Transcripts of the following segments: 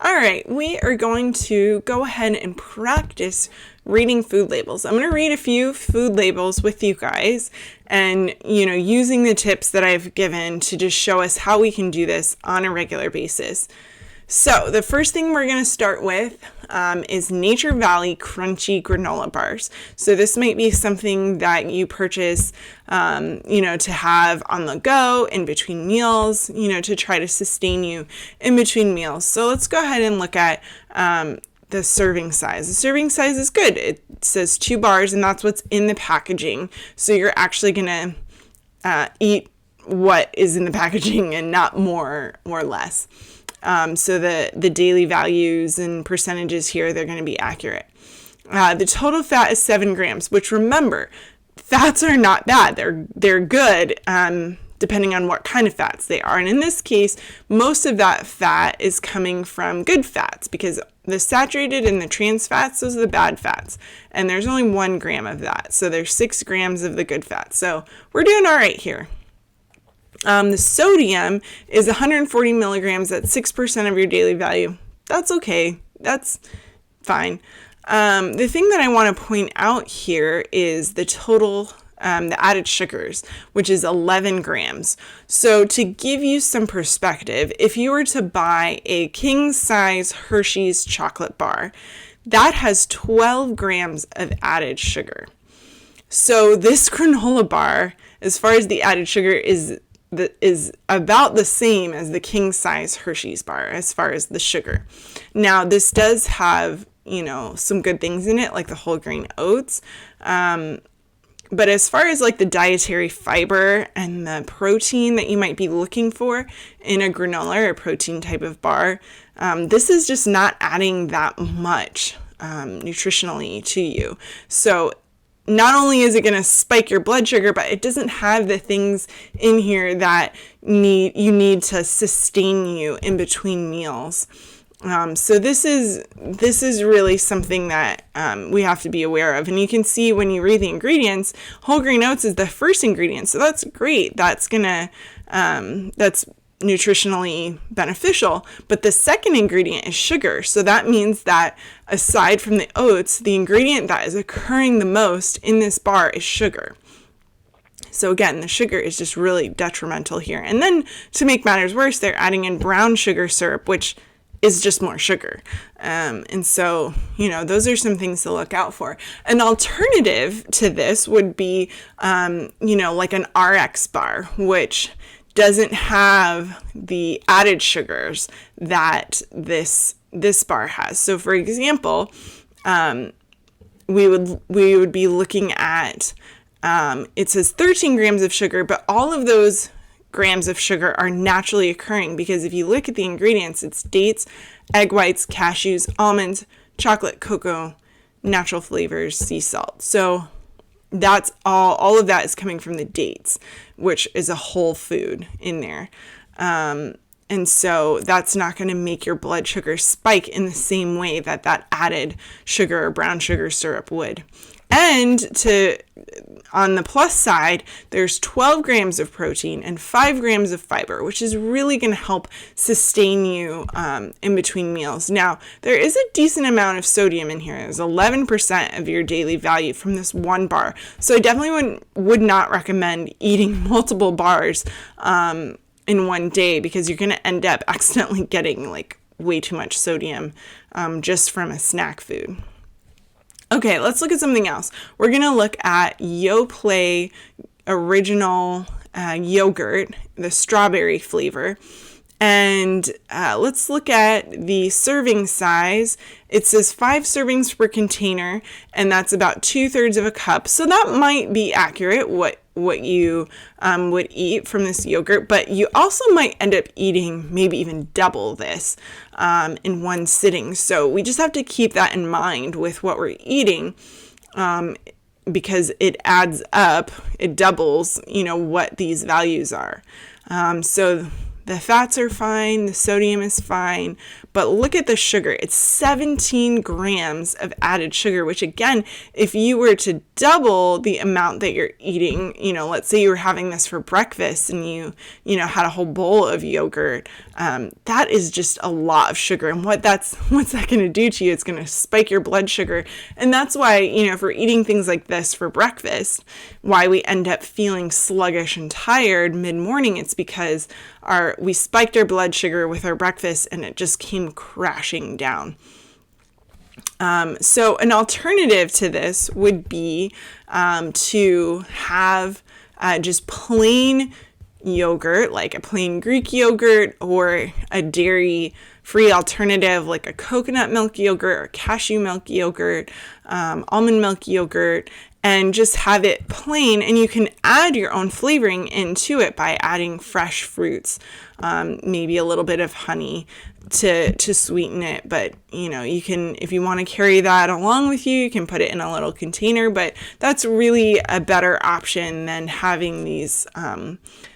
All right, we are going to go ahead and practice reading food labels. I'm going to read a few food labels with you guys and, using the tips that I've given to just show us how we can do this on a regular basis. So the first thing we're going to start with is Nature Valley Crunchy Granola Bars. So this might be something that you purchase, to have on the go in between meals, to try to sustain you in between meals. So let's go ahead and look at the serving size. The serving size is good. It says 2 bars, and that's what's in the packaging. So you're actually going to eat what is in the packaging and not more or less. So the daily values and percentages here, they're going to be accurate. The total fat is 7 grams, which remember, fats are not bad. They're good, depending on what kind of fats they are. And in this case, most of that fat is coming from good fats because the saturated and the trans fats, those are the bad fats. And there's only 1 gram of that. So there's 6 grams of the good fats. So we're doing all right here. The sodium is 140 milligrams. That's 6% of your daily value. That's okay. That's fine. The thing that I want to point out here is the total, the added sugars, which is 11 grams. So to give you some perspective, if you were to buy a king size Hershey's chocolate bar, that has 12 grams of added sugar. So this granola bar, as far as the added sugar, is about the same as the king size Hershey's bar as far as the sugar. Now, this does have, some good things in it, like the whole grain oats. But as far as like the dietary fiber and the protein that you might be looking for in a granola or a protein type of bar, this is just not adding that much nutritionally to you. So not only is it going to spike your blood sugar, but it doesn't have the things in here that you need to sustain you in between meals. So this is really something that we have to be aware of. And you can see when you read the ingredients, whole grain oats is the first ingredient. So that's great. That's nutritionally beneficial. But the second ingredient is sugar. So that means that aside from the oats, the ingredient that is occurring the most in this bar is sugar. So again, the sugar is just really detrimental here. And then to make matters worse, they're adding in brown sugar syrup, which is just more sugar. And so, those are some things to look out for. An alternative to this would be, like an RX bar, which doesn't have the added sugars that this bar has. So for example, we would be looking at, it says 13 grams of sugar, but all of those grams of sugar are naturally occurring because if you look at the ingredients, it's dates, egg whites, cashews, almonds, chocolate, cocoa, natural flavors, sea salt. So that's all of that is coming from the dates, which is a whole food in there. And so that's not going to make your blood sugar spike in the same way that added sugar or brown sugar syrup would. And on the plus side, there's 12 grams of protein and 5 grams of fiber, which is really going to help sustain you in between meals. Now, there is a decent amount of sodium in here. There's 11% of your daily value from this one bar. So I definitely would not recommend eating multiple bars in one day because you're going to end up accidentally getting like way too much sodium just from a snack food. Okay, let's look at something else. We're going to look at Yoplait original yogurt, the strawberry flavor. And let's look at the serving size. It says 5 servings per container, and that's about 2/3 of a cup. So that might be accurate, what you would eat from this yogurt, but you also might end up eating maybe even double this in one sitting. So we just have to keep that in mind with what we're eating because it adds up, it doubles, what these values are. So The fats are fine, the sodium is fine, but look at the sugar. It's 17 grams of added sugar, which again, if you were to double the amount that you're eating, let's say you were having this for breakfast and you had a whole bowl of yogurt, that is just a lot of sugar. And what's that going to do to you? It's going to spike your blood sugar. And that's why, if we're eating things like this for breakfast, why we end up feeling sluggish and tired mid-morning, it's because we spiked our blood sugar with our breakfast and it just came crashing down. So an alternative to this would be to have just plain yogurt, like a plain Greek yogurt, or a dairy-free alternative like a coconut milk yogurt or cashew milk yogurt, almond milk yogurt, and just have it plain. And you can add your own flavoring into it by adding fresh fruits, maybe a little bit of honey to sweeten it. But you can, if you want to carry that along with you, you can put it in a little container, but that's really a better option than having these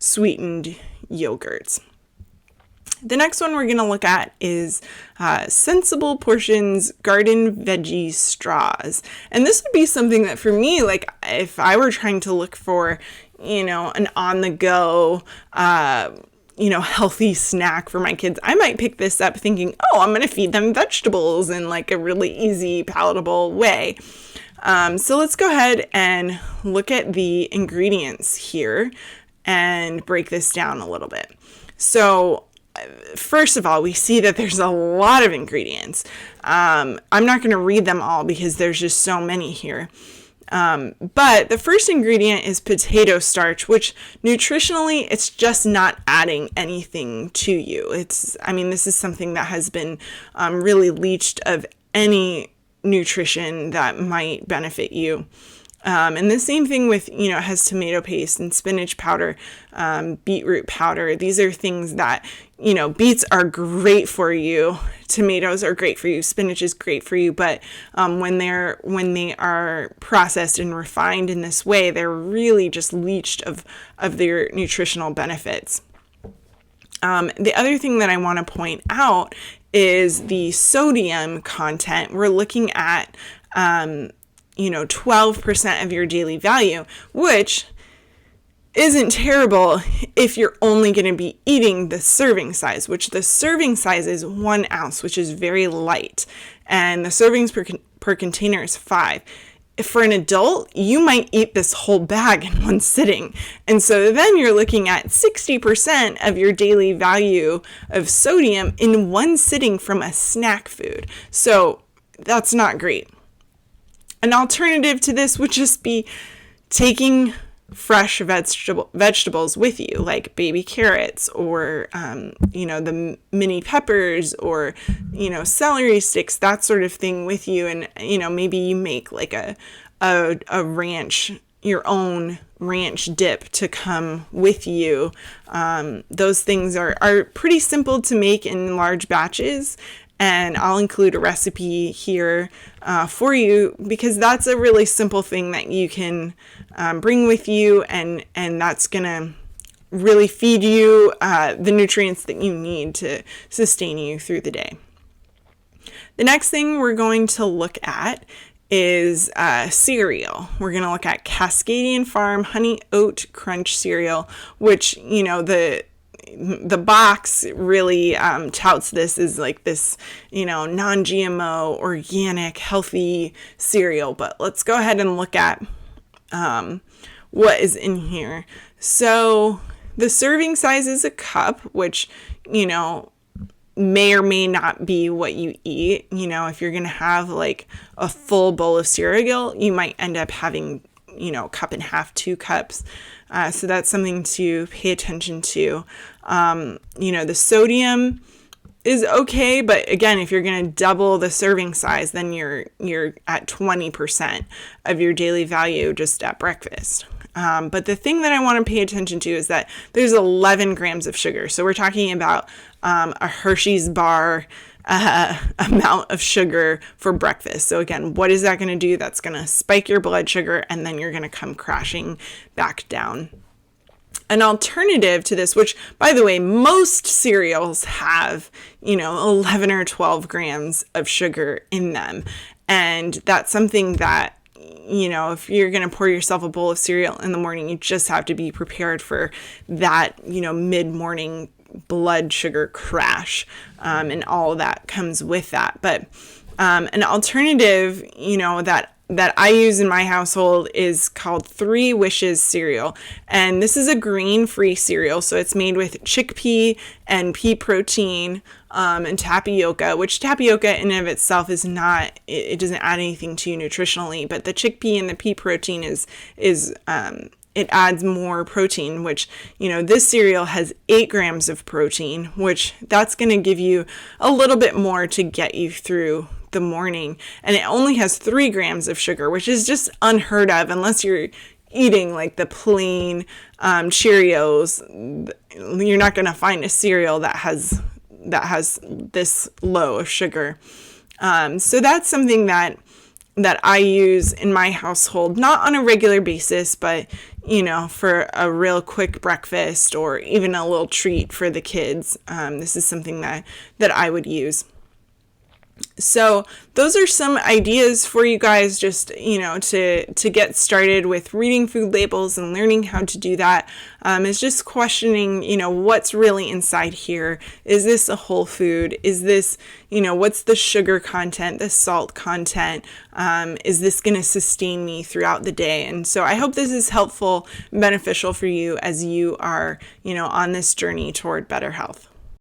sweetened yogurts. The next one we're going to look at is SensiblePortions garden veggie straws. And this would be something that for me, like if I were trying to look for, an on-the-go, healthy snack for my kids, I might pick this up thinking, I'm going to feed them vegetables in like a really easy, palatable way. So let's go ahead and look at the ingredients here and break this down a little bit. So first of all, we see that there's a lot of ingredients. I'm not going to read them all because there's just so many here. But the first ingredient is potato starch, which nutritionally, it's just not adding anything to you. This is something that has been really leached of any nutrition that might benefit you. And the same thing with, it has tomato paste and spinach powder, beetroot powder. These are things that, beets are great for you. Tomatoes are great for you. Spinach is great for you. But when they are processed and refined in this way, they're really just leached of their nutritional benefits. The other thing that I want to point out is the sodium content. We're looking at 12% of your daily value, which isn't terrible if you're only going to be eating the serving size, which the serving size is 1 ounce, which is very light. And the servings per container is 5. For an adult, you might eat this whole bag in one sitting. And so then you're looking at 60% of your daily value of sodium in one sitting from a snack food. So that's not great. An alternative to this would just be taking fresh vegetables with you, like baby carrots or, the mini peppers or, celery sticks, that sort of thing with you. And, maybe you make like a ranch, your own ranch dip to come with you. Those things are pretty simple to make in large batches. And I'll include a recipe here for you because that's a really simple thing that you can bring with you, and that's going to really feed you the nutrients that you need to sustain you through the day. The next thing we're going to look at is cereal. We're going to look at Cascadian Farm Honey Oat Crunch cereal, which, the box really touts this as like this, non-GMO, organic, healthy cereal. But let's go ahead and look at what is in here. So the serving size is a cup, which, may or may not be what you eat. If you're going to have like a full bowl of cereal, you might end up having, cup and a half, 2 cups. So that's something to pay attention to. The sodium is okay, but again, if you're going to double the serving size, then you're at 20% of your daily value just at breakfast. But the thing that I want to pay attention to is that there's 11 grams of sugar. So we're talking about a Hershey's bar amount of sugar for breakfast. So again, what is that going to do? That's going to spike your blood sugar, and then you're going to come crashing back down. An alternative to this, which, by the way, most cereals have, 11 or 12 grams of sugar in them. And that's something that, if you're going to pour yourself a bowl of cereal in the morning, you just have to be prepared for that, mid-morning blood sugar crash, and all that comes with that. But an alternative, that I use in my household is called 3 Wishes cereal. And this is a grain-free cereal. So it's made with chickpea and pea protein, and tapioca, which tapioca in and of itself is not, it doesn't add anything to you nutritionally, but the chickpea and the pea protein it adds more protein, which, this cereal has 8 grams of protein, which that's going to give you a little bit more to get you through the morning. And it only has 3 grams of sugar, which is just unheard of unless you're eating like the plain Cheerios. You're not going to find a cereal that has this low of sugar. So that's something that I use in my household, not on a regular basis, but for a real quick breakfast or even a little treat for the kids. This is something that I would use. So those are some ideas for you guys, just, to get started with reading food labels and learning how to do that. Is just questioning, what's really inside here. Is this a whole food? Is this, what's the sugar content, the salt content? Is this going to sustain me throughout the day? And so I hope this is helpful and beneficial for you as you are, on this journey toward better health.